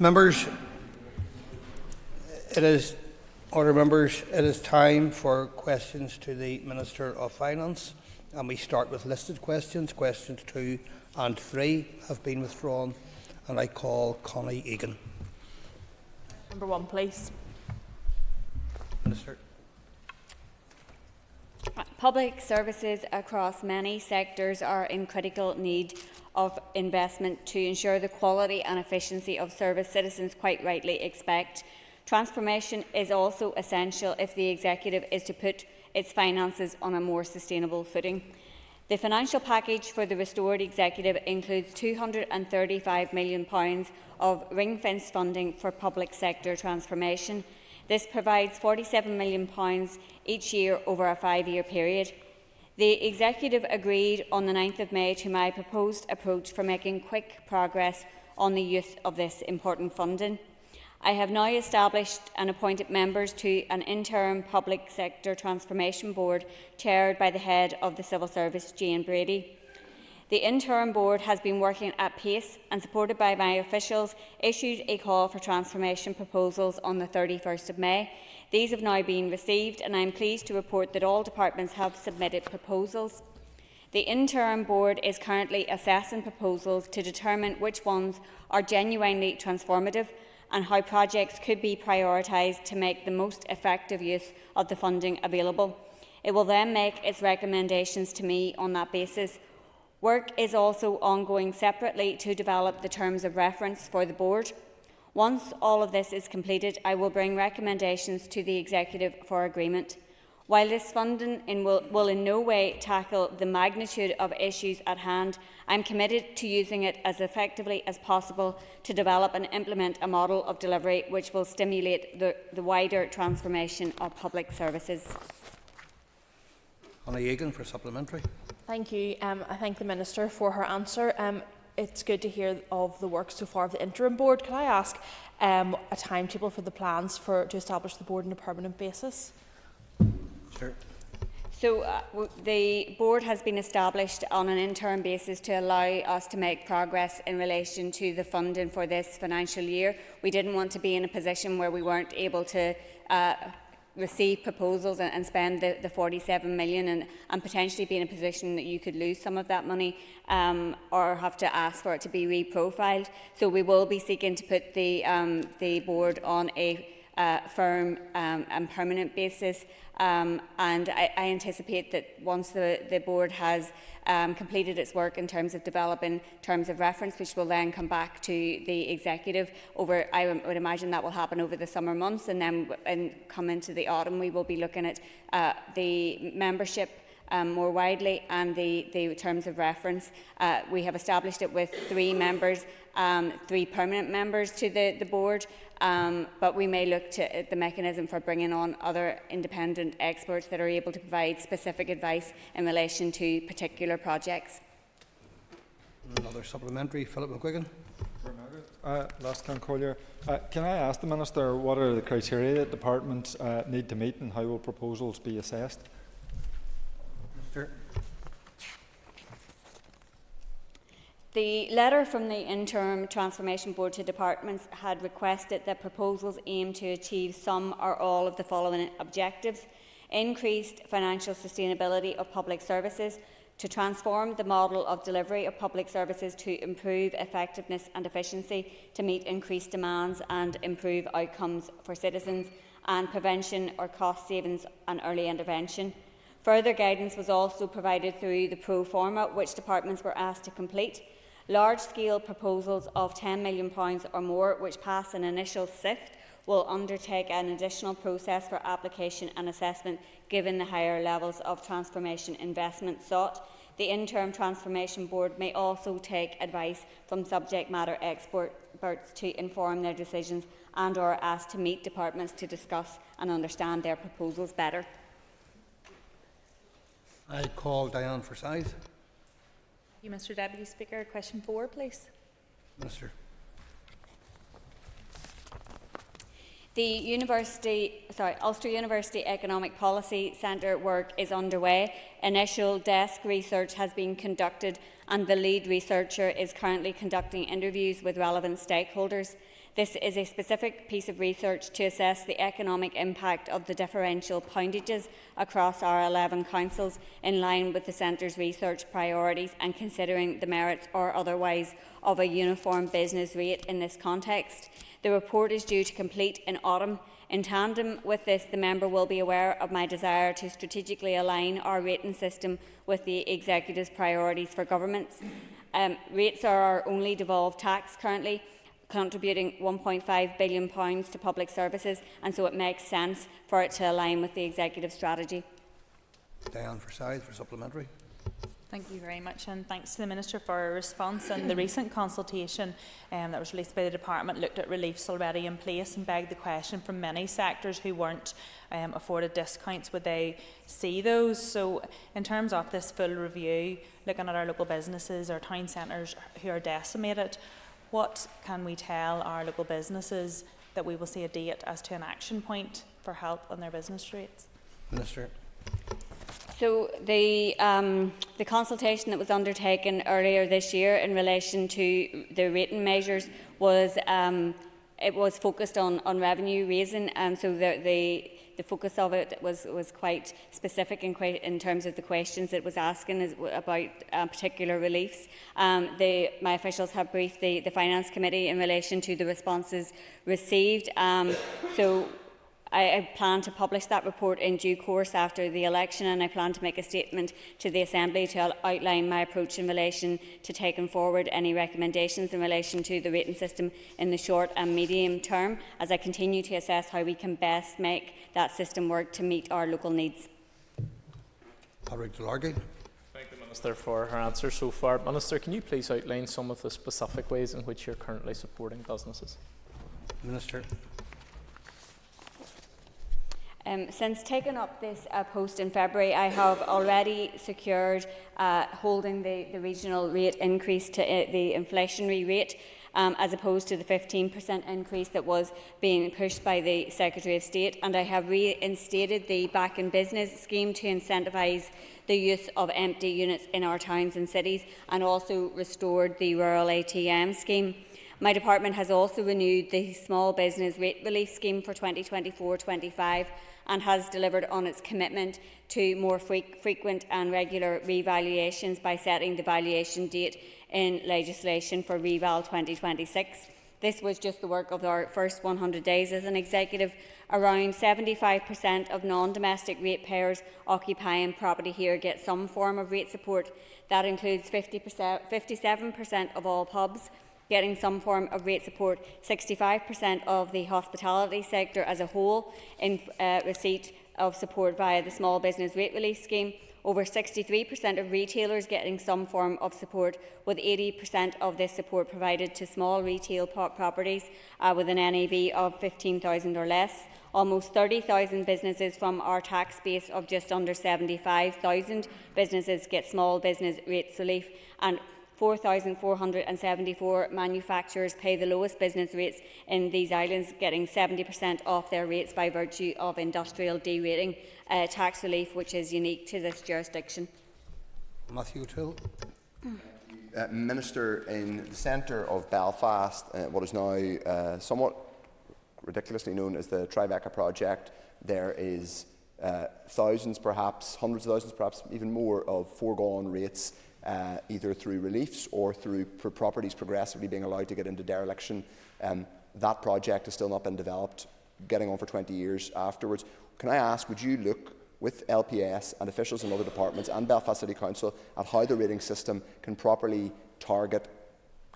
Members, it is time for questions to the Minister of Finance, and we start with listed questions. Questions 2 and 3 have been withdrawn, and I call Connie Egan. Number 1, please. Minister. Public services across many sectors are in critical need of investment to ensure the quality and efficiency of service citizens quite rightly expect. Transformation is also essential if the Executive is to put its finances on a more sustainable footing. The financial package for the restored Executive includes £235 million of ring-fence funding for public sector transformation. This provides £47 million each year over a 5-year period. The Executive agreed on the 9th of May to my proposed approach for making quick progress on the use of this important funding. I have now established and appointed members to an interim Public Sector Transformation Board chaired by the Head of the Civil Service, Jane Brady. The interim board has been working at pace and, supported by my officials, issued a call for transformation proposals on the 31st of May. These have now been received, and I am pleased to report that all departments have submitted proposals. The interim board is currently assessing proposals to determine which ones are genuinely transformative and how projects could be prioritised to make the most effective use of the funding available. It will then make its recommendations to me on that basis. Work is also ongoing separately to develop the terms of reference for the board. Once all of this is completed, I will bring recommendations to the Executive for agreement. While this funding will in no way tackle the magnitude of issues at hand, I am committed to using it as effectively as possible to develop and implement a model of delivery which will stimulate the wider transformation of public services. Connie Egan for supplementary. Thank you. I thank the Minister for her answer. It's good to hear of the work so far of the interim board. Can I ask a timetable for the plans to establish the board on a permanent basis? Sure. So the board has been established on an interim basis to allow us to make progress in relation to the funding for this financial year. We didn't want to be in a position where we weren't able to receive proposals and spend the 47 million and potentially be in a position that you could lose some of that money or have to ask for it to be reprofiled. So we will be seeking to put the board on a firm and permanent basis, and I anticipate that once the board has completed its work in terms of developing terms of reference, which will then come back to the Executive I would imagine that will happen over the summer months, and then come into the autumn we will be looking at the membership more widely and the terms of reference. We have established it with 3 members, 3 permanent members to the board, but we may look to the mechanism for bringing on other independent experts that are able to provide specific advice in relation to particular projects. Another supplementary, Philip McQuiggan. Last Collier. Can I ask the Minister what are the criteria that departments need to meet and how will proposals be assessed? Sure. The letter from the Interim Transformation Board to departments had requested that proposals aim to achieve some or all of the following objectives: increased financial sustainability of public services, to transform the model of delivery of public services to improve effectiveness and efficiency, to meet increased demands and improve outcomes for citizens, and prevention or cost savings and early intervention. Further guidance was also provided through the pro forma, which departments were asked to complete. Large-scale proposals of £10 million or more, which pass an initial sift, will undertake an additional process for application and assessment given the higher levels of transformation investment sought. The Interim Transformation Board may also take advice from subject matter experts to inform their decisions and or asked to meet departments to discuss and understand their proposals better. I call Diane Forsyth. Thank you, Mr. Deputy Speaker. Question 4, please. Minister. The Ulster University Economic Policy Centre work is underway. Initial desk research has been conducted and the lead researcher is currently conducting interviews with relevant stakeholders. This is a specific piece of research to assess the economic impact of the differential poundages across our 11 councils in line with the Centre's research priorities and considering the merits or otherwise of a uniform business rate in this context. The report is due to complete in autumn. In tandem with this, the member will be aware of my desire to strategically align our rating system with the Executive's priorities for governments. Rates are our only devolved tax currently, contributing £1.5 billion to public services, and so it makes sense for it to align with the Executive strategy. Diane Forsyth for supplementary. Thank you very much, and thanks to the Minister for her response. And the recent consultation that was released by the Department looked at reliefs already in place and begged the question from many sectors who weren't afforded discounts, would they see those? So in terms of this full review, looking at our local businesses, our town centres who are decimated, what can we tell our local businesses that we will see a date as to an action point for help on their business rates? Minister. So the consultation that was undertaken earlier this year in relation to the rating measures was it was focused on revenue raising, and so the focus of it was quite specific in terms of the questions it was asking about particular reliefs. My officials have briefed the Finance Committee in relation to the responses received. So I plan to publish that report in due course after the election, and I plan to make a statement to the Assembly to outline my approach in relation to taking forward any recommendations in relation to the rating system in the short and medium term, as I continue to assess how we can best make that system work to meet our local needs. Padraig Delargy. Thank the Minister for her answer so far. Minister, can you please outline some of the specific ways in which you're currently supporting businesses? Minister. Since taking up this post in February, I have already secured holding the regional rate increase to the inflationary rate, as opposed to the 15% increase that was being pushed by the Secretary of State, and I have reinstated the Back in Business scheme to incentivise the use of empty units in our towns and cities, and also restored the rural ATM scheme. My department has also renewed the Small Business Rate Relief Scheme for 2024-25 and has delivered on its commitment to more frequent and regular revaluations by setting the valuation date in legislation for Reval 2026. This was just the work of our first 100 days as an executive. Around 75% of non-domestic ratepayers occupying property here get some form of rate support. That includes 57% of all pubs getting some form of rate support, 65% of the hospitality sector as a whole in receipt of support via the Small Business Rate Relief Scheme, over 63% of retailers getting some form of support, with 80% of this support provided to small retail properties with an NAV of 15,000 or less. Almost 30,000 businesses from our tax base of just under 75,000 businesses get small business rates relief, and 4,474 manufacturers pay the lowest business rates in these islands, getting 70% off their rates by virtue of industrial derating tax relief, which is unique to this jurisdiction. Matthew O'Toole. Minister, in the centre of Belfast, what is now somewhat ridiculously known as the Tribeca project, there is thousands, perhaps hundreds of thousands, perhaps even more, of foregone rates, either through reliefs or through properties progressively being allowed to get into dereliction. That project has still not been developed, getting on for 20 years afterwards. Can I ask, would you look with LPS and officials in other departments and Belfast City Council at how the rating system can properly target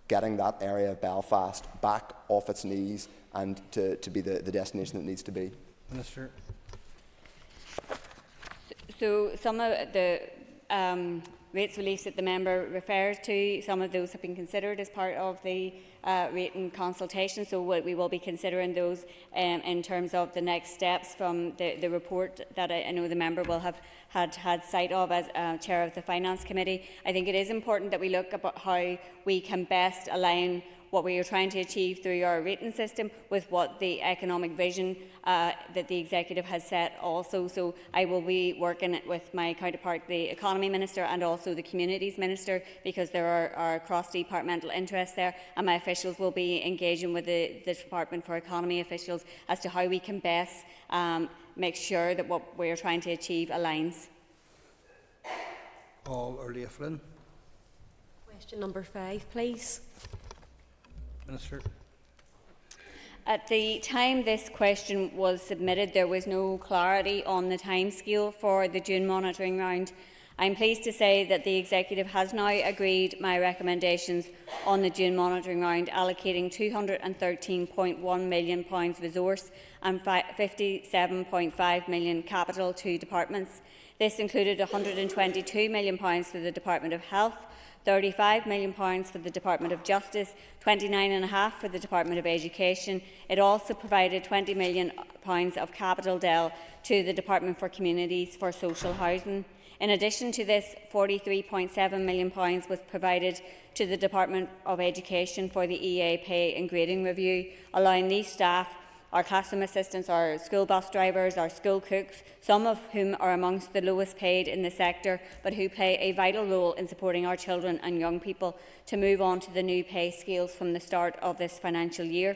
getting that area of Belfast back off its knees and to be the destination it needs to be? Minister. So some of the rates reliefs that the member refers to, some of those have been considered as part of the rating consultation, so we will be considering those in terms of the next steps from the report that I know the member will have had sight of as Chair of the Finance Committee. I think it is important that we look at how we can best align what we are trying to achieve through our rating system with what the economic vision that the Executive has set also. So I will be working with my counterpart, the Economy Minister, and also the Communities Minister, because there are cross-departmental interests there, and my officials will be engaging with the Department for Economy officials as to how we can best make sure that what we are trying to achieve aligns. All earlier Flynn. Question number 5, please. Minister. At the time this question was submitted, there was no clarity on the timescale for the June monitoring round. I am pleased to say that the Executive has now agreed my recommendations on the June monitoring round, allocating £213.1 million resource and £57.5 million capital to departments. This included £122 million for the Department of Health, £35 million for the Department of Justice, £29.5 million for the Department of Education. It also provided £20 million of capital DEL to the Department for Communities for social housing. In addition to this, £43.7 million was provided to the Department of Education for the EA pay and grading review, allowing these staff, our classroom assistants, our school bus drivers, our school cooks, some of whom are amongst the lowest paid in the sector, but who play a vital role in supporting our children and young people, to move on to the new pay scales from the start of this financial year.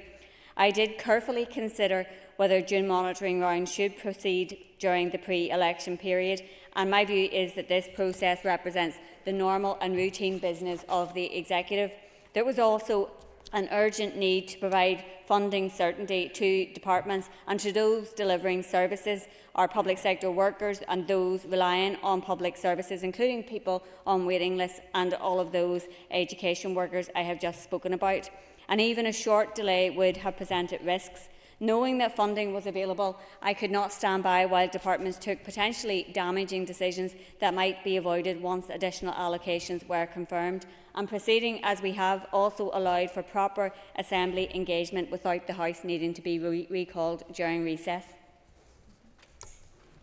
I did carefully consider whether June monitoring round should proceed during the pre-election period, and my view is that this process represents the normal and routine business of the Executive. There was also an urgent need to provide funding certainty to departments and to those delivering services, our public sector workers and those relying on public services, including people on waiting lists and all of those education workers I have just spoken about. And even a short delay would have presented risks. Knowing that funding was available, I could not stand by while departments took potentially damaging decisions that might be avoided once additional allocations were confirmed. And proceeding as we have also allowed for proper Assembly engagement without the House needing to be recalled during recess.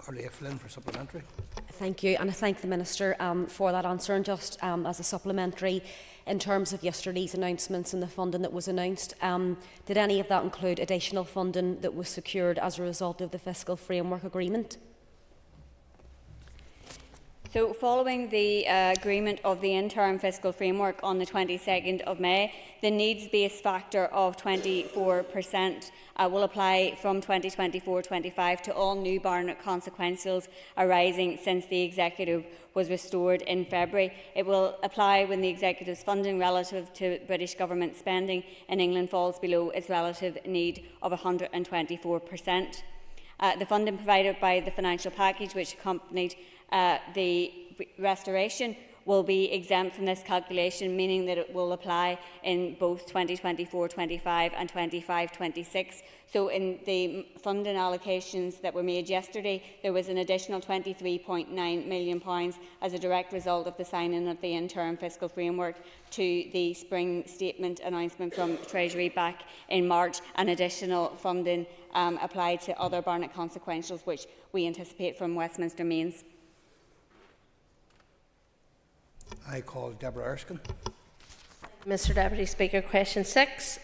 Earlier Flynn for supplementary. Thank you, and I thank the Minister for that answer. And just as a supplementary, in terms of yesterday's announcements and the funding that was announced, did any of that include additional funding that was secured as a result of the Fiscal Framework Agreement? So, following the agreement of the interim fiscal framework on the 22nd of May, the needs-based factor of 24% will apply from 2024-25 to all new Barnett consequentials arising since the Executive was restored in February. It will apply when the Executive's funding relative to British Government spending in England falls below its relative need of 124%. The funding provided by the financial package which accompanied the restoration will be exempt from this calculation, meaning that it will apply in both 2024-25 and 25-26. So in the funding allocations that were made yesterday, there was an additional £23.9 million as a direct result of the signing of the interim fiscal framework to the spring statement announcement from Treasury back in March, and additional funding applied to other Barnett consequentials which we anticipate from Westminster Mains. I call Deborah Erskine. Mr Deputy Speaker, question 6.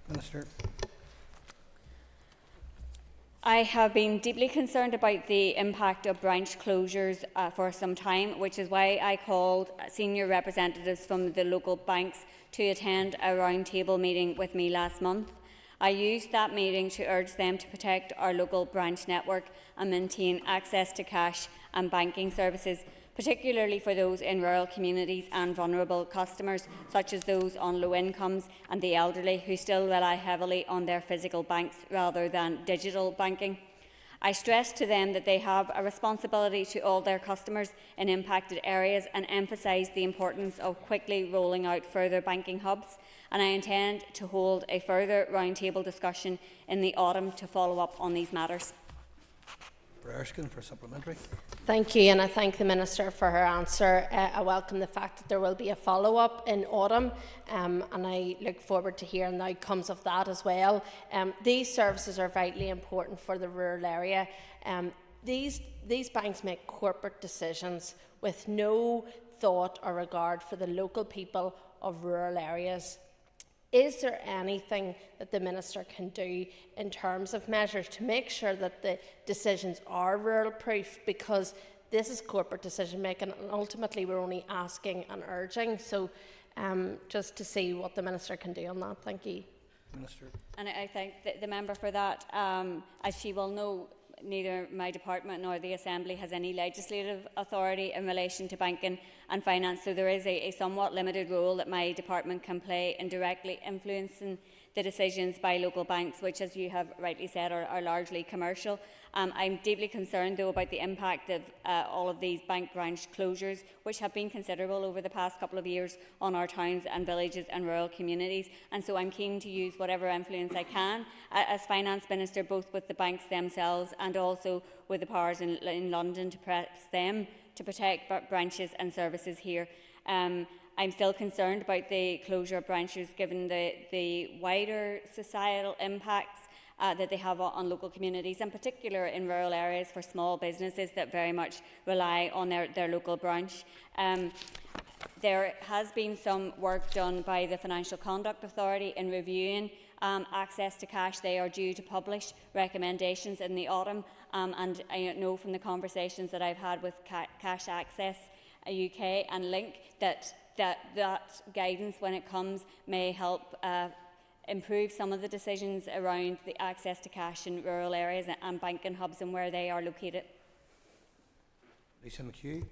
Minister. I have been deeply concerned about the impact of branch closures for some time, which is why I called senior representatives from the local banks to attend a roundtable meeting with me last month. I used that meeting to urge them to protect our local branch network and maintain access to cash and banking services, particularly for those in rural communities and vulnerable customers, such as those on low incomes and the elderly, who still rely heavily on their physical banks rather than digital banking. I stressed to them that they have a responsibility to all their customers in impacted areas and emphasised the importance of quickly rolling out further banking hubs, and I intend to hold a further roundtable discussion in the autumn to follow up on these matters. Erskine for supplementary. Thank you, and I thank the Minister for her answer. I welcome the fact that there will be a follow-up in autumn, and I look forward to hearing the outcomes of that as well. These services are vitally important for the rural area. These banks make corporate decisions with no thought or regard for the local people of rural areas. Is there anything that the Minister can do in terms of measures to make sure that the decisions are rural proof? Because this is corporate decision making and ultimately we're only asking and urging. So just to see what the Minister can do on that. Thank you. Minister. And I thank the member for that. As she will know, neither my department nor the Assembly has any legislative authority in relation to banking and finance, so there is a somewhat limited role that my department can play in directly influencing the decisions by local banks, which, as you have rightly said, are largely commercial. I'm deeply concerned, though, about the impact of all of these bank branch closures, which have been considerable over the past couple of years on our towns and villages and rural communities. And so I'm keen to use whatever influence I can as Finance Minister, both with the banks themselves and also with the powers in London, to press them to protect branches and services here. I'm still concerned about the closure of branches, given the wider societal impacts that they have on local communities, in particular in rural areas for small businesses that very much rely on their local branch. There has been some work done by the Financial Conduct Authority in reviewing access to cash. They are due to publish recommendations in the autumn, and I know from the conversations that I've had with Cash Access UK and Link that guidance, when it comes, may help improve some of the decisions around the access to cash in rural areas and banking hubs and where they are located. Lisa McHugh.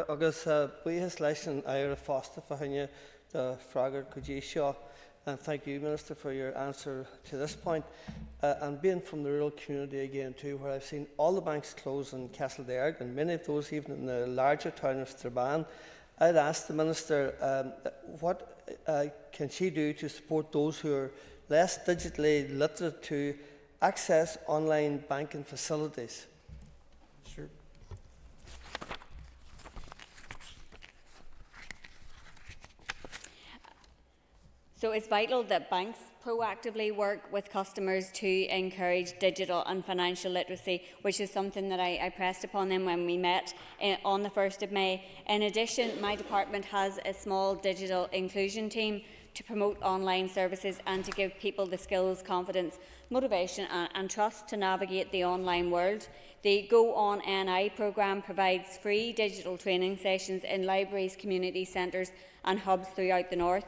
Agus buíochas leis an éire fásta fahinne de Fragart go dtí seo, and thank you, Minister, for your answer to this point. And being from the rural community again too, where I've seen all the banks close in Castledearg and many of those even in the larger town of Strabane, I'd ask the Minister what can she do to support those who are less digitally literate to access online banking facilities? Sure. So it's vital that banks proactively work with customers to encourage digital and financial literacy, which is something that I pressed upon them when we met on the 1st of May. In addition, my department has a small digital inclusion team to promote online services and to give people the skills, confidence, motivation and trust to navigate the online world. The Go On NI programme provides free digital training sessions in libraries, community centres and hubs throughout the north.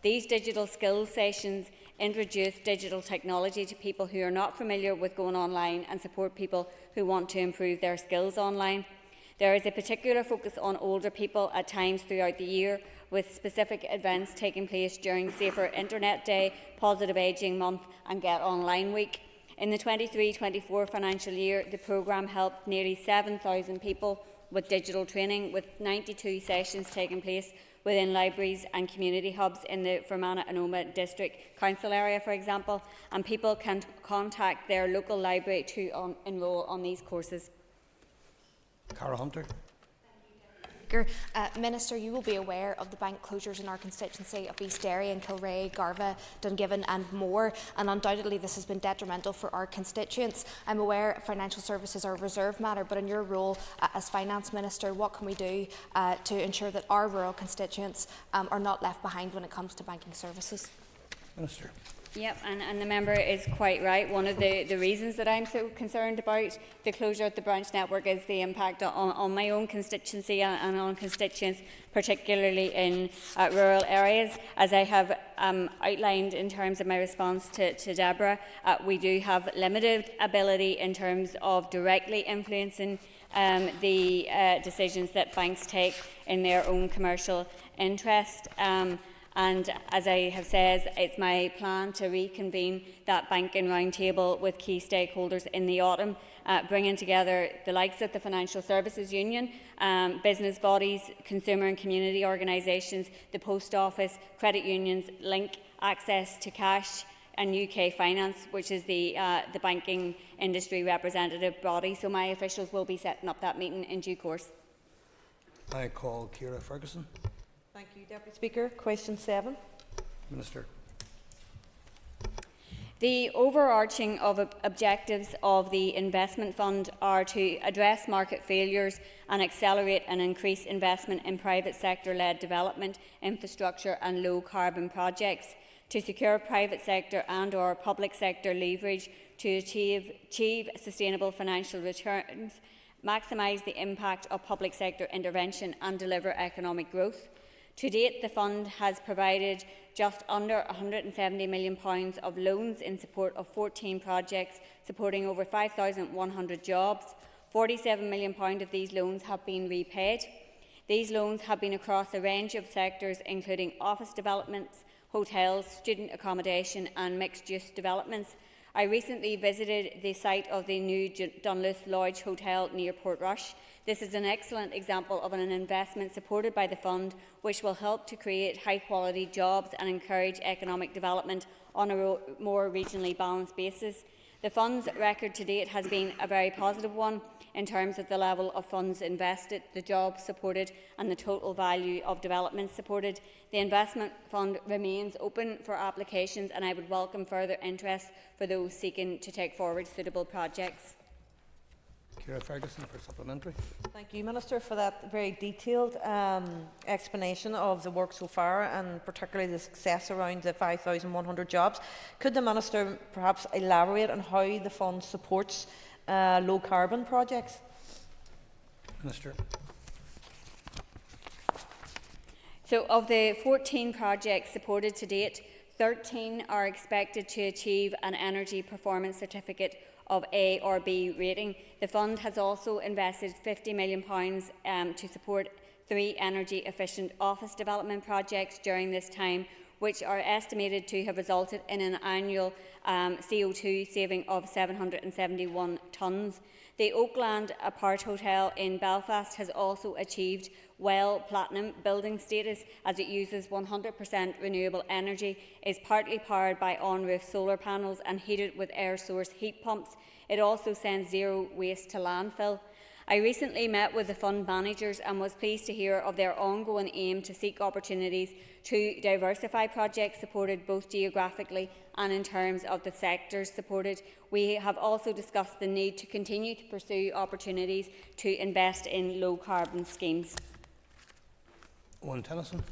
These digital skills sessions introduce digital technology to people who are not familiar with going online and support people who want to improve their skills online. There is a particular focus on older people at times throughout the year, with specific events taking place during Safer Internet Day, Positive Ageing Month and Get Online Week. In the 23-24 financial year, the programme helped nearly 7,000 people with digital training, with 92 sessions taking place within libraries and community hubs in the Fermanagh and Omagh District Council area, for example, and people can contact their local library to enrol on these courses. Cara Hunter. Minister, you will be aware of the bank closures in our constituency of East Derry and Kilrea, Garva, Dungiven and more, and undoubtedly this has been detrimental for our constituents. I'm aware financial services are a reserved matter, but in your role as Finance Minister, what can we do to ensure that our rural constituents are not left behind when it comes to banking services? Minister. Yep, and the member is quite right. One of the reasons that I'm so concerned about the closure of the branch network is the impact on my own constituency and on constituents, particularly in rural areas. As I have outlined in terms of my response to Deborah, we do have limited ability in terms of directly influencing the decisions that banks take in their own commercial interest. And as I have said, it's my plan to reconvene that banking roundtable with key stakeholders in the autumn, bringing together the likes of the Financial Services Union, business bodies, consumer and community organisations, the Post Office, credit unions, Link, Access to Cash and UK Finance, which is the banking industry representative body. So my officials will be setting up that meeting in due course. I call Ciara Ferguson. Thank you, Deputy Speaker. Question 7. Minister. The overarching objectives of the investment fund are to address market failures and accelerate and increase investment in private sector-led development, infrastructure and low-carbon projects, to secure private sector and/or public sector leverage to achieve sustainable financial returns, maximise the impact of public sector intervention and deliver economic growth. To date, the fund has provided just under £170 million of loans in support of 14 projects, supporting over 5,100 jobs. £47 million of these loans have been repaid. These loans have been across a range of sectors, including office developments, hotels, student accommodation and mixed-use developments. I recently visited the site of the new Dunluce Lodge Hotel near Portrush. This is an excellent example of an investment supported by the fund, which will help to create high-quality jobs and encourage economic development on a more regionally balanced basis. The fund's record to date has been a very positive one in terms of the level of funds invested, the jobs supported and the total value of development supported. The investment fund remains open for applications, and I would welcome further interest for those seeking to take forward suitable projects. Ciara Ferguson for supplementary. Thank you, Minister, for that very detailed explanation of the work so far, and particularly the success around the 5,100 jobs. Could the Minister perhaps elaborate on how the fund supports low-carbon projects? Minister. So, of the 14 projects supported to date, 13 are expected to achieve an Energy Performance Certificate of A or B rating. The fund has also invested £50 million to support 3 energy-efficient office development projects during this time, which are estimated to have resulted in an annual CO2 saving of 771 tonnes. The Oakland Apart Hotel in Belfast has also achieved WELL Platinum building status, as it uses 100% renewable energy, is partly powered by on-roof solar panels and heated with air-source heat pumps. It also sends zero waste to landfill. I recently met with the fund managers and was pleased to hear of their ongoing aim to seek opportunities to diversify projects supported both geographically and in terms of the sectors supported. We have also discussed the need to continue to pursue opportunities to invest in low-carbon schemes. Owen Tennyson.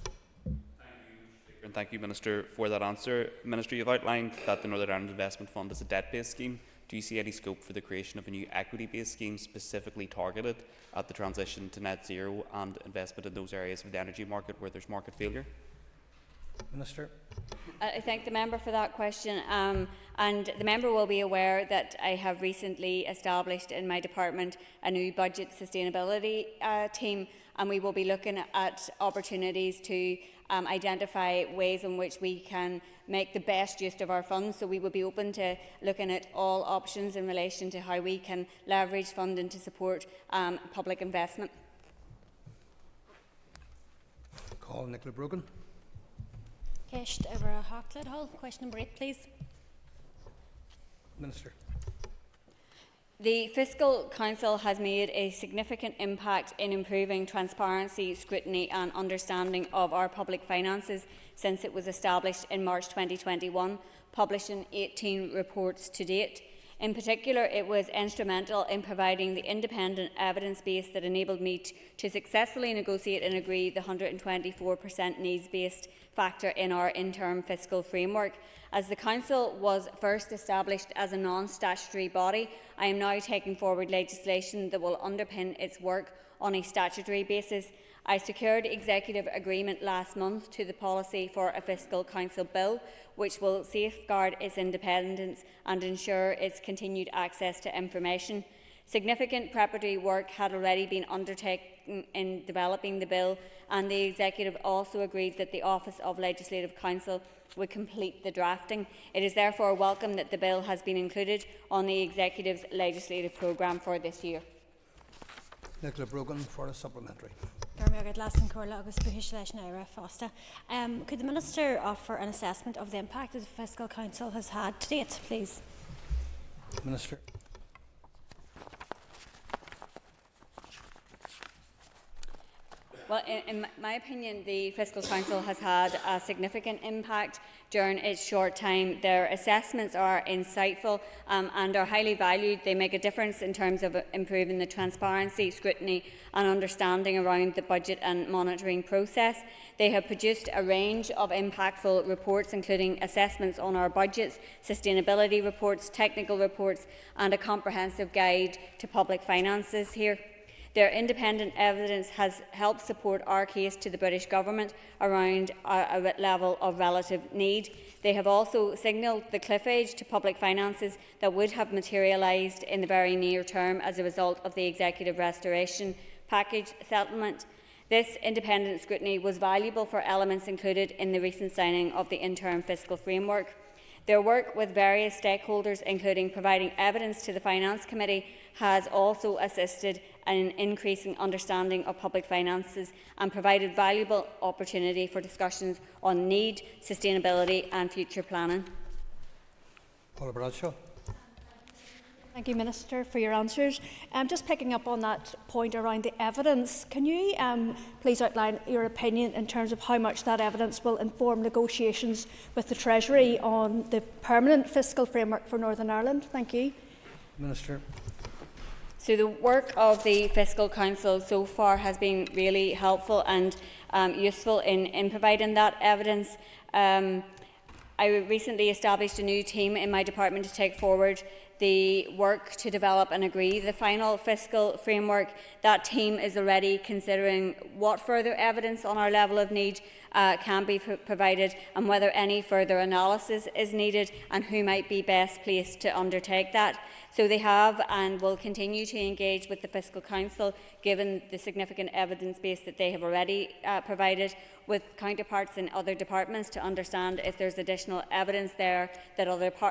And thank you, Minister, for that answer. Minister, you've outlined that the Northern Ireland Investment Fund is a debt-based scheme. Do you see any scope for the creation of a new equity-based scheme specifically targeted at the transition to net zero and investment in those areas of the energy market where there's market failure? Minister. I thank the member for that question, and the member will be aware that I have recently established in my department a new budget sustainability team, and we will be looking at opportunities to identify ways in which we can make the best use of our funds. So we will be open to looking at all options in relation to how we can leverage funding to support public investment. Call Nicola Brogan. Ceist over a Hawklid Hall. Question number 8, please. Minister. The Fiscal Council has made a significant impact in improving transparency, scrutiny and understanding of our public finances since it was established in March 2021, publishing 18 reports to date. In particular, it was instrumental in providing the independent evidence base that enabled me to successfully negotiate and agree the 124% needs-based factor in our interim fiscal framework. As the Council was first established as a non-statutory body, I am now taking forward legislation that will underpin its work on a statutory basis. I secured executive agreement last month to the Policy for a Fiscal Council Bill, which will safeguard its independence and ensure its continued access to information. Significant preparatory work had already been undertaken in developing the bill, and the Executive also agreed that the Office of Legislative Counsel would complete the drafting. It is therefore welcome that the bill has been included on the Executive's legislative programme for this year. Nicola Brogan for a supplementary. Could the Minister offer an assessment of the impact that the Fiscal Council has had to date, please? Minister. Well, in my opinion, the Fiscal Council has had a significant impact during its short time. Their assessments are insightful and are highly valued. They make a difference in terms of improving the transparency, scrutiny and understanding around the budget and monitoring process. They have produced a range of impactful reports, including assessments on our budgets, sustainability reports, technical reports and a comprehensive guide to public finances here. Their independent evidence has helped support our case to the British Government around a level of relative need. They have also signalled the cliff edge to public finances that would have materialised in the very near term as a result of the Executive Restoration Package settlement. This independent scrutiny was valuable for elements included in the recent signing of the interim fiscal framework. Their work with various stakeholders, including providing evidence to the Finance Committee, has also assisted in increasing understanding of public finances and provided valuable opportunity for discussions on need, sustainability and future planning. Paula Bradshaw. Thank you, Minister, for your answers. Just picking up on that point around the evidence, can you please outline your opinion in terms of how much that evidence will inform negotiations with the Treasury on the permanent fiscal framework for Northern Ireland? Thank you. Minister. So the work of the Fiscal Council so far has been really helpful and useful in providing that evidence. I recently established a new team in my department to take forward the work to develop and agree the final fiscal framework. That team is already considering what further evidence on our level of need can be provided and whether any further analysis is needed and who might be best placed to undertake that. So they have and will continue to engage with the Fiscal Council, given the significant evidence base that they have already provided, with counterparts in other departments to understand if there's additional evidence there that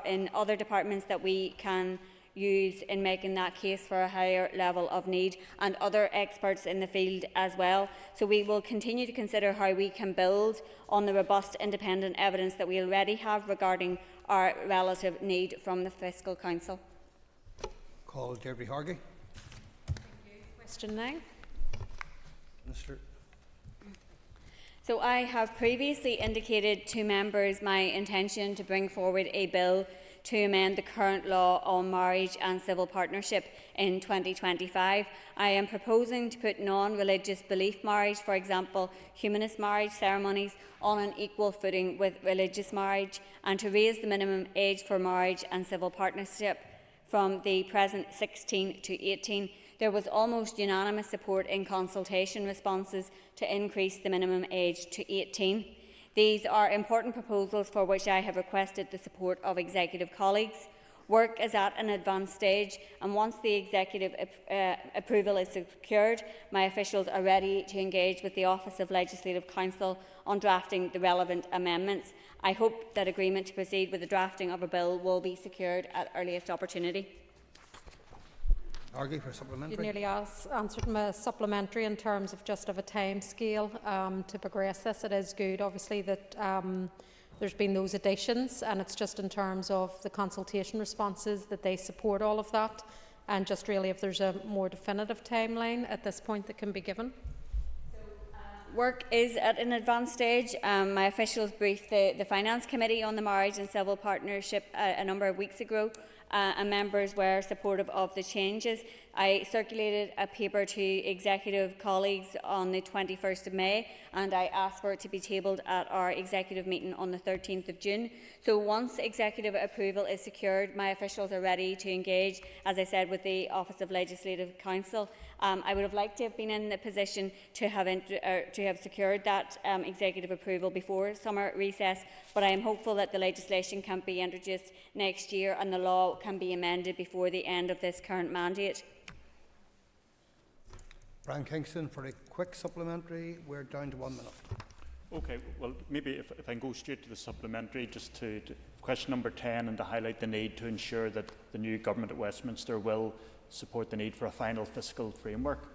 in other departments that we can use in making that case for a higher level of need, and other experts in the field as well. So we will continue to consider how we can build on the robust independent evidence that we already have regarding our relative need from the Fiscal Council. Call Deirdre Hargey. Question 9. Minister. So I have previously indicated to members my intention to bring forward a bill to amend the current law on marriage and civil partnership in 2025. I am proposing to put non-religious belief marriage, for example, humanist marriage ceremonies, on an equal footing with religious marriage, and to raise the minimum age for marriage and civil partnership from the present 16 to 18. There was almost unanimous support in consultation responses to increase the minimum age to 18. These are important proposals for which I have requested the support of executive colleagues. Work is at an advanced stage, and once the executive approval is secured, my officials are ready to engage with the Office of Legislative Counsel on drafting the relevant amendments. I hope that agreement to proceed with the drafting of a bill will be secured at earliest opportunity. Argue for supplementary. You nearly answered my supplementary in terms of just of a time scale to progress this. It is good, obviously, that there's been those additions, and it's just in terms of the consultation responses that they support all of that, and just really if there's a more definitive timeline at this point that can be given. Work is at an advanced stage. My officials briefed the Finance Committee on the marriage and civil partnership a number of weeks ago, and members were supportive of the changes. I circulated a paper to executive colleagues on the 21st of May, and I asked for it to be tabled at our executive meeting on the 13th of June. So once executive approval is secured, my officials are ready to engage, as I said, with the Office of Legislative Counsel. I would have liked to have been in the position to have secured that executive approval before summer recess, but I am hopeful that the legislation can be introduced next year and the law can be amended before the end of this current mandate. Brian Kingston for a quick supplementary. We're down to 1 minute. Okay, well, maybe if I can go straight to the supplementary, just to question number 10, and to highlight the need to ensure that the new government at Westminster will support the need for a final fiscal framework.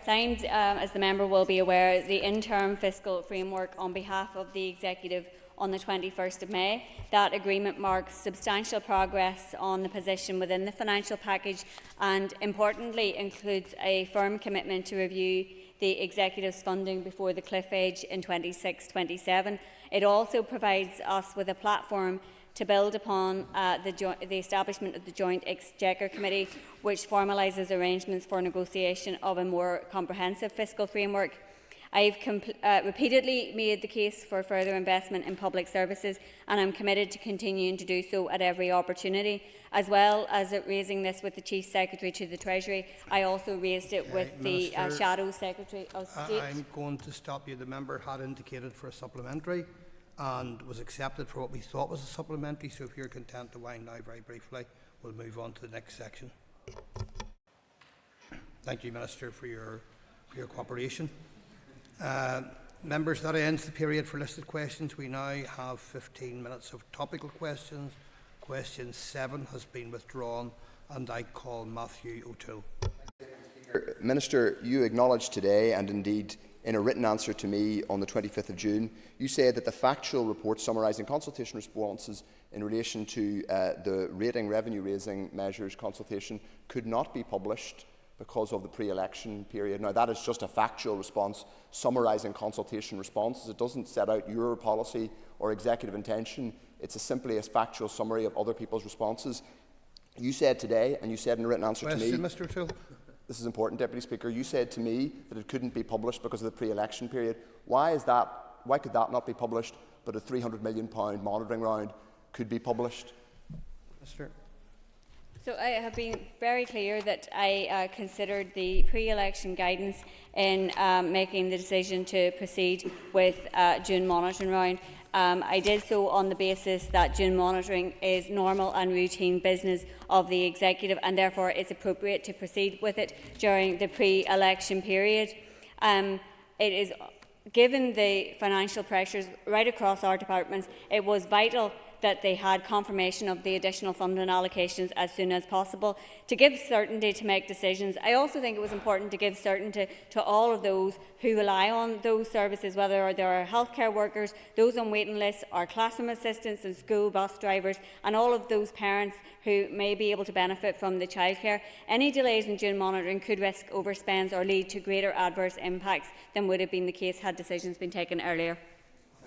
Signed, as the member will be aware, the interim fiscal framework on behalf of the Executive on the 21st of May. That agreement marks substantial progress on the position within the financial package and, importantly, includes a firm commitment to review the Executive's funding before the cliff edge in 26-27. It also provides us with a platform to build upon the establishment of the Joint Exchequer Committee, which formalises arrangements for negotiation of a more comprehensive fiscal framework. I have repeatedly made the case for further investment in public services, and I am committed to continuing to do so at every opportunity. As well as raising this with the Chief Secretary to the Treasury, I also raised it with the Shadow Secretary of State. I'm going to stop you. The member had indicated for a supplementary and was accepted for what we thought was a supplementary, so if you're content to wind now very briefly, we'll move on to the next section. Thank you, Minister, for your cooperation. Members, that ends the period for listed questions. We now have 15 minutes of topical questions. Question 7 has been withdrawn, and I call Matthew O'Toole. Minister, you acknowledged today, and indeed in a written answer to me on the 25th of June, you said that the factual report summarising consultation responses in relation to the rating revenue-raising measures consultation could not be published because of the pre-election period. Now, that is just a factual response summarising consultation responses. It doesn't set out your policy or executive intention. It's simply a factual summary of other people's responses. You said today, and you said in a written answer to me... Mr. O'Toole. This is important, Deputy Speaker. You said to me that it couldn't be published because of the pre-election period. Why is that? Why could that not be published, but a £300 million monitoring round could be published? Mr. So I have been very clear that I considered the pre-election guidance in making the decision to proceed with June monitoring round. I did so on the basis that June monitoring is normal and routine business of the Executive, and therefore it's appropriate to proceed with it during the pre-election period. It is, given the financial pressures right across our departments, it was vital that they had confirmation of the additional funding allocations as soon as possible to give certainty to make decisions. I also think it was important to give certainty to all of those who rely on those services, whether they are healthcare workers, those on waiting lists, our classroom assistants and school bus drivers, and all of those parents who may be able to benefit from the childcare. Any delays in June monitoring could risk overspends or lead to greater adverse impacts than would have been the case had decisions been taken earlier.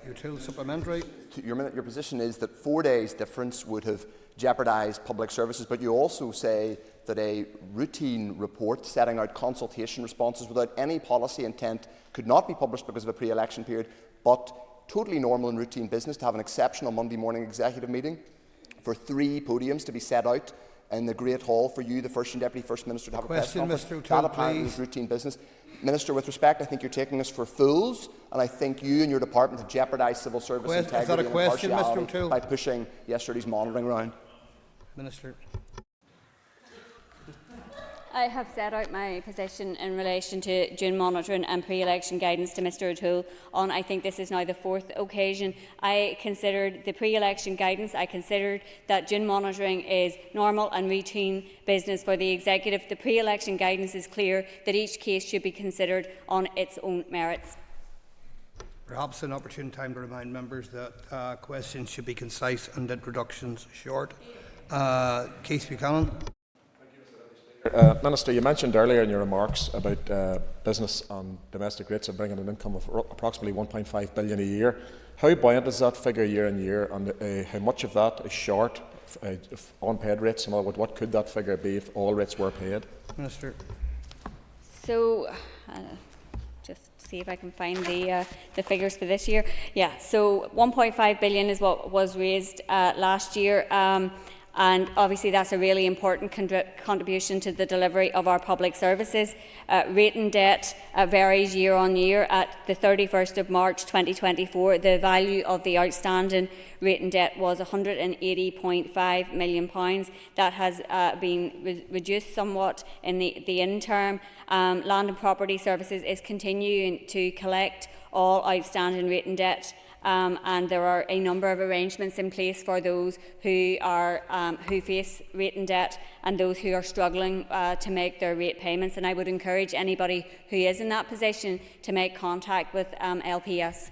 O'Toole, supplementary. Your position is that 4 days difference would have jeopardised public services, but you also say that a routine report setting out consultation responses without any policy intent could not be published because of a pre-election period, but totally normal and routine business to have an exceptional Monday morning executive meeting, for 3 podiums to be set out in the Great Hall for you, the First and Deputy First Minister, to have a press conference. Mr. O'Toole, that apparently is routine business. Minister, with respect, I think you're taking us for fools, and I think you and your department have jeopardised civil service integrity and impartiality by pushing yesterday's monitoring round. Minister. I have set out my position in relation to June monitoring and pre-election guidance to Mr O'Toole on, I think this is now the 4th occasion. I considered the pre-election guidance, I considered that June monitoring is normal and routine business for the Executive. The pre-election guidance is clear that each case should be considered on its own merits. Perhaps an opportune time to remind members that questions should be concise and introductions short. Keith Buchanan. Minister, you mentioned earlier in your remarks about business and domestic rates of bringing an income of approximately £1.5 billion a year. How buoyant is that figure year on year, and how much of that is short of unpaid rates? In other words, what could that figure be if all rates were paid? Minister. So, just see if I can find the figures for this year. Yeah, so 1.5 billion is what was raised last year. And obviously that's a really important contribution to the delivery of our public services. Rating debt varies year on year. At the 31st of March 2024, the value of the outstanding rating debt was £180.5 million. That has been reduced somewhat in the interim. Land and Property Services is continuing to collect all outstanding rating debt. And there are a number of arrangements in place for those who face rating debt and those who are struggling to make their rate payments. And I would encourage anybody who is in that position to make contact with LPS.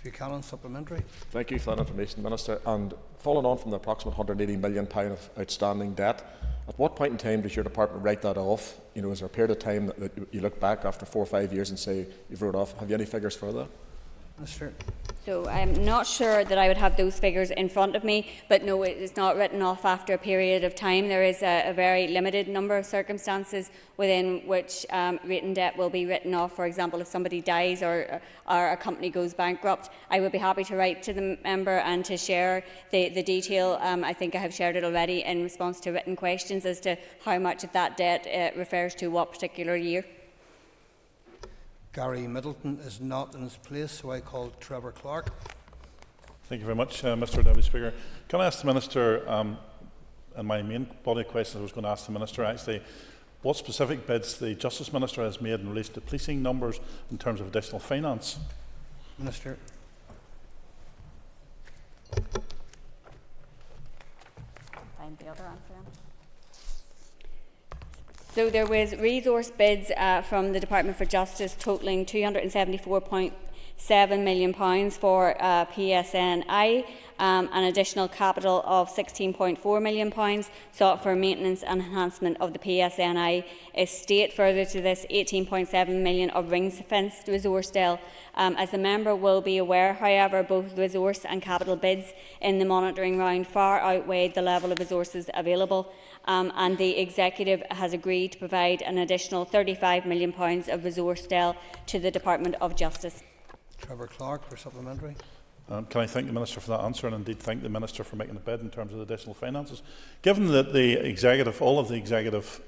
Buchanan, supplementary. Thank you for that information, Minister. And following on from the approximate £180 million of outstanding debt, at what point in time does your department write that off? You know, is there a period of time that you look back after 4 or 5 years and say you've wrote off? Have you any figures for that? Minister. So I'm not sure that I would have those figures in front of me, but no, it is not written off after a period of time. There is a very limited number of circumstances within which written debt will be written off. For example, if somebody dies or a company goes bankrupt, I would be happy to write to the member and to share the detail. I think I have shared it already in response to written questions as to how much of that debt refers to what particular year. Gary Middleton is not in his place, so I call Trevor Clark. Thank you very much, Mr Deputy Speaker. Can I ask the Minister, and my main body of questions I was going to ask the Minister actually, what specific bids the Justice Minister has made in relation to policing numbers in terms of additional finance? Minister. Find the other answer. So there was resource bids from the Department for Justice totalling £274.7 million for PSNI, an additional capital of £16.4 million sought for maintenance and enhancement of the PSNI estate. Further to this, £18.7 million of ring-fenced resource del. As the member will be aware, however, both resource and capital bids in the monitoring round far outweighed the level of resources available. And the Executive has agreed to provide an additional £35 million of resource del to the Department of Justice. Trevor Clark for supplementary. Can I thank the Minister for that answer, and indeed thank the Minister for making a bid in terms of the additional finances? Given that the Executive, all of the Executive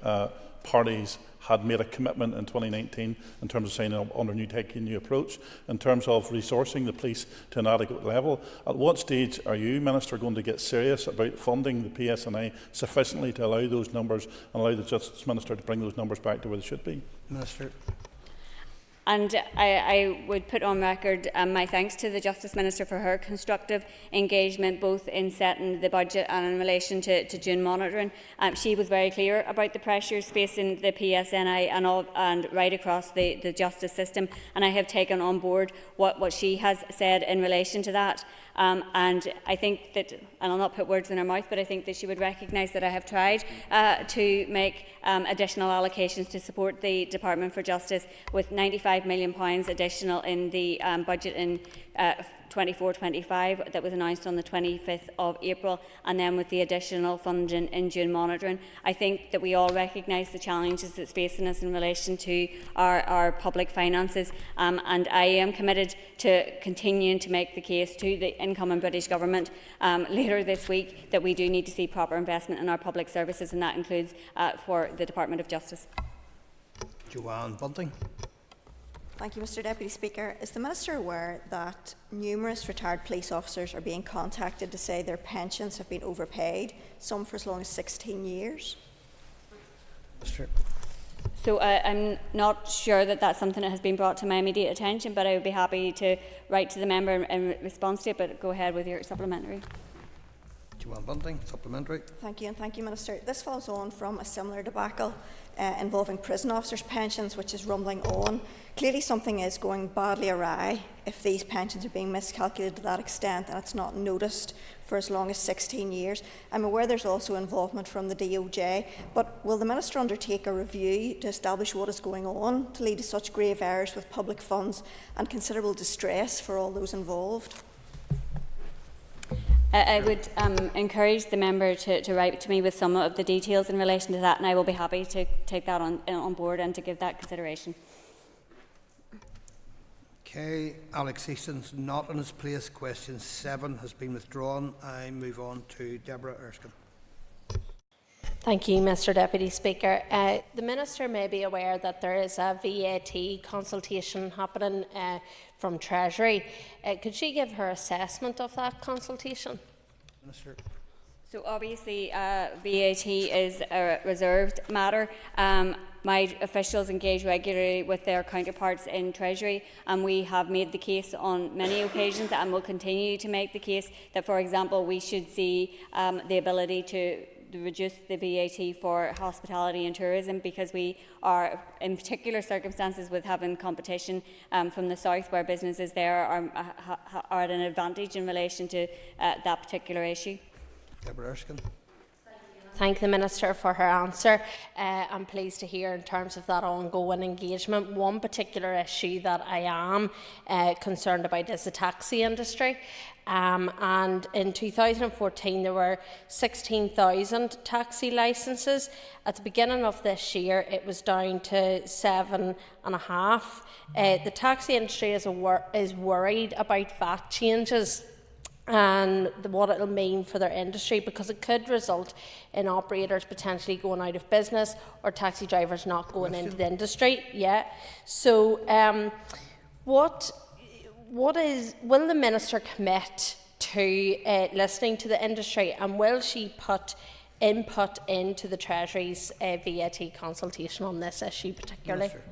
parties had made a commitment in 2019 in terms of signing up under taking new approach, in terms of resourcing the police to an adequate level, at what stage are you, Minister, going to get serious about funding the PSNI sufficiently to allow those numbers and allow the Justice Minister to bring those numbers back to where they should be? Minister. And I would put on record my thanks to the Justice Minister for her constructive engagement both in setting the budget and in relation to June monitoring. She was very clear about the pressures facing the PSNI and right across the justice system, and I have taken on board what she has said in relation to that. And I think that, and I'll not put words in her mouth, but I think that she would recognise that I have tried to make additional allocations to support the Department for Justice, with £95 million additional in the budget in 24-25 that was announced on the 25th of April, and then with the additional funding in June monitoring. I think that we all recognise the challenges that's facing us in relation to our public finances, and I am committed to continuing to make the case to the incoming British Government later this week that we do need to see proper investment in our public services, and that includes for the Department of Justice. Joanne Bunting. Thank you, Mr Deputy Speaker. Is the Minister aware that numerous retired police officers are being contacted to say their pensions have been overpaid, some for as long as 16 years? Mr. So I'm not sure that that's something that has been brought to my immediate attention, but I would be happy to write to the member in response to it, but go ahead with your supplementary. Joanne Bunting, supplementary. Thank you, and thank you, Minister. This follows on from a similar debacle involving prison officers' pensions, which is rumbling on. Clearly something is going badly awry if these pensions are being miscalculated to that extent and it's not noticed for as long as 16 years. I'm aware there's also involvement from the DOJ, but will the Minister undertake a review to establish what is going on to lead to such grave errors with public funds and considerable distress for all those involved? I would encourage the member to write to me with some of the details in relation to that, and I will be happy to take that on board and to give that consideration. Okay, Alex Easton's not in his place. Question 7 has been withdrawn. I move on to Deborah Erskine. Thank you, Mr Deputy Speaker. The Minister may be aware that there is a VAT consultation happening from Treasury. Could she give her assessment of that consultation? Minister. So obviously VAT is a reserved matter. My officials engage regularly with their counterparts in Treasury, and we have made the case on many occasions and will continue to make the case that, for example, we should see the ability to reduce the VAT for hospitality and tourism, because we are in particular circumstances with having competition from the south, where businesses there are at an advantage in relation to that particular issue. Deborah Erskine. Thank the Minister for her answer. I'm pleased to hear in terms of that ongoing engagement. One particular issue that I am concerned about is the taxi industry. And in 2014 there were 16,000 taxi licences. At the beginning of this year it was down to 7.5. The taxi industry is worried about VAT changes and what it will mean for their industry, because it could result in operators potentially going out of business or taxi drivers not going into the industry. Yeah. So, will the Minister commit to listening to the industry, and will she put input into the Treasury's VAT consultation on this issue particularly? Minister.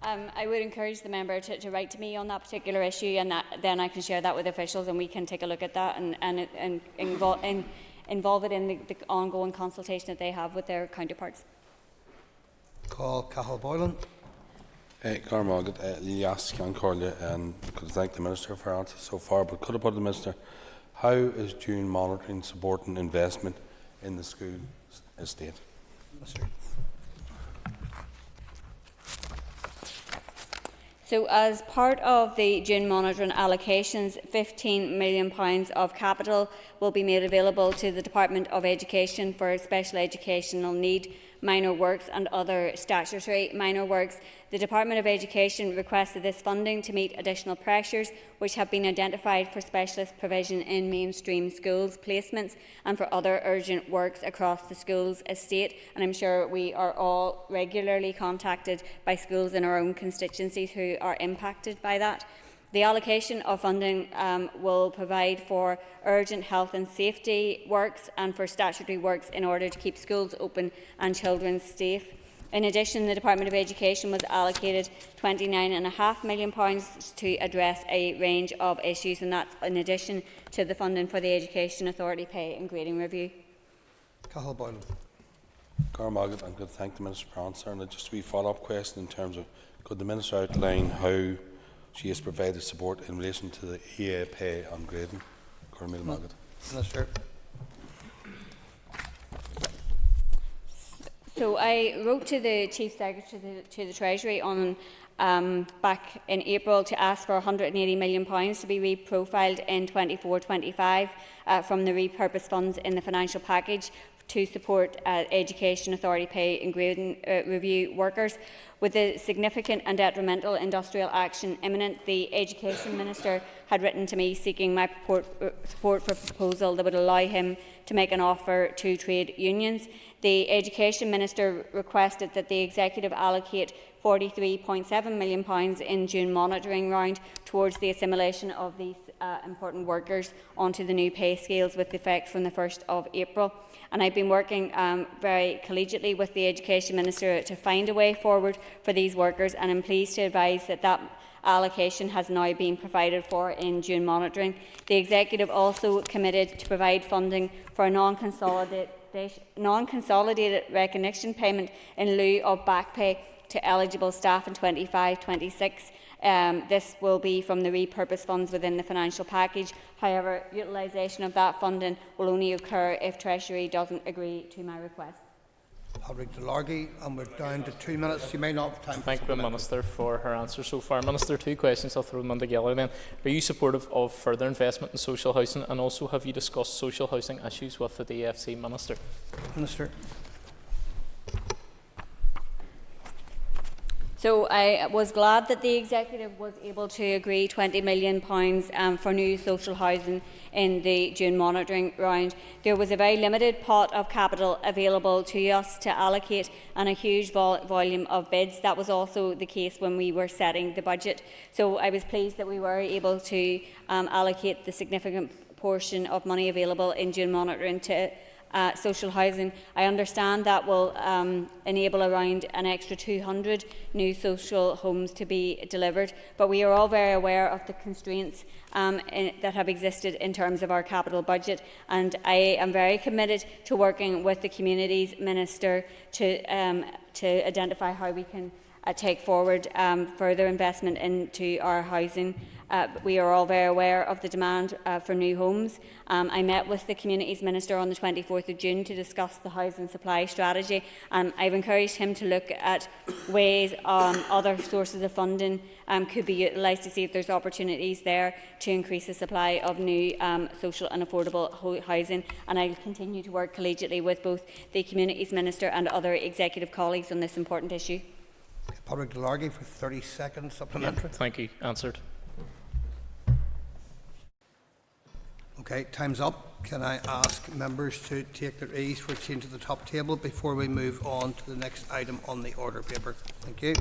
I would encourage the member to write to me on that particular issue, and then I can share that with officials and we can take a look at that and involve it in the ongoing consultation that they have with their counterparts. Call Cathal Boylan. Caoimhe, Lias Cancorlia, and could I thank the Minister for her answer so far, but could I put the Minister, how is June monitoring supporting investment in the school estate? Minister. So, as part of the June monitoring allocations, £15 million of capital will be made available to the Department of Education for special educational need, minor works and other statutory minor works. The Department of Education requested this funding to meet additional pressures which have been identified for specialist provision in mainstream schools placements and for other urgent works across the school's estate. And I'm sure we are all regularly contacted by schools in our own constituencies who are impacted by that. The allocation of funding will provide for urgent health and safety works and for statutory works in order to keep schools open and children safe. In addition, the Department of Education was allocated £29.5 million to address a range of issues, and that's in addition to the funding for the Education Authority pay and grading review. Cathal Boylan. Caoimhe, I'm going to thank the Minister for answering. And just a wee follow-up question in terms of, could the Minister outline how she has provided support in relation to the EA pay on grading? Minister. So I wrote to the Chief Secretary to the Treasury on back in April to ask for £180 million to be reprofiled in 24-25 from the repurposed funds in the financial package to support Education Authority pay and grading review workers. With the significant and detrimental industrial action imminent, the Education Minister had written to me seeking my support for a proposal that would allow him to make an offer to trade unions. The Education Minister requested that the Executive allocate £43.7 million in June monitoring round towards the assimilation of these important workers onto the new pay scales with effect from the 1st of April. And I've been working very collegiately with the Education Minister to find a way forward for these workers, and I'm pleased to advise that that allocation has now been provided for in June monitoring. The Executive also committed to provide funding for a non-consolidated recognition payment in lieu of back pay to eligible staff in 25-26. This will be from the repurposed funds within the financial package. However, utilisation of that funding will only occur if Treasury doesn't agree to my request. Patrick DeLargy, and we're down to 2 minutes. You may not have time. Thank the Minister for her answer so far. Minister, 2 questions. I'll throw them on together then. Are you supportive of further investment in social housing, and also have you discussed social housing issues with the DFC Minister? Minister. So I was glad that the Executive was able to agree £20 million for new social housing in the June monitoring round. There was a very limited pot of capital available to us to allocate and a huge volume of bids. That was also the case when we were setting the budget. So I was pleased that we were able to allocate the significant portion of money available in June monitoring to social housing. I understand that will enable around an extra 200 new social homes to be delivered, but we are all very aware of the constraints that have existed in terms of our capital budget, and I am very committed to working with the Communities Minister to identify how we can take forward further investment into our housing. We are all very aware of the demand for new homes. I met with the Communities Minister on the 24th of June to discuss the housing supply strategy, and I've encouraged him to look at ways other sources of funding could be utilised to see if there's opportunities there to increase the supply of new social and affordable housing, and I'll continue to work collegiately with both the Communities Minister and other executive colleagues on this important issue. Padraig Delargy for 30 seconds supplementary. Yeah, thank you. Answered. Okay, time's up. Can I ask members to take their ease for a change to the top table before we move on to the next item on the order paper? Thank you.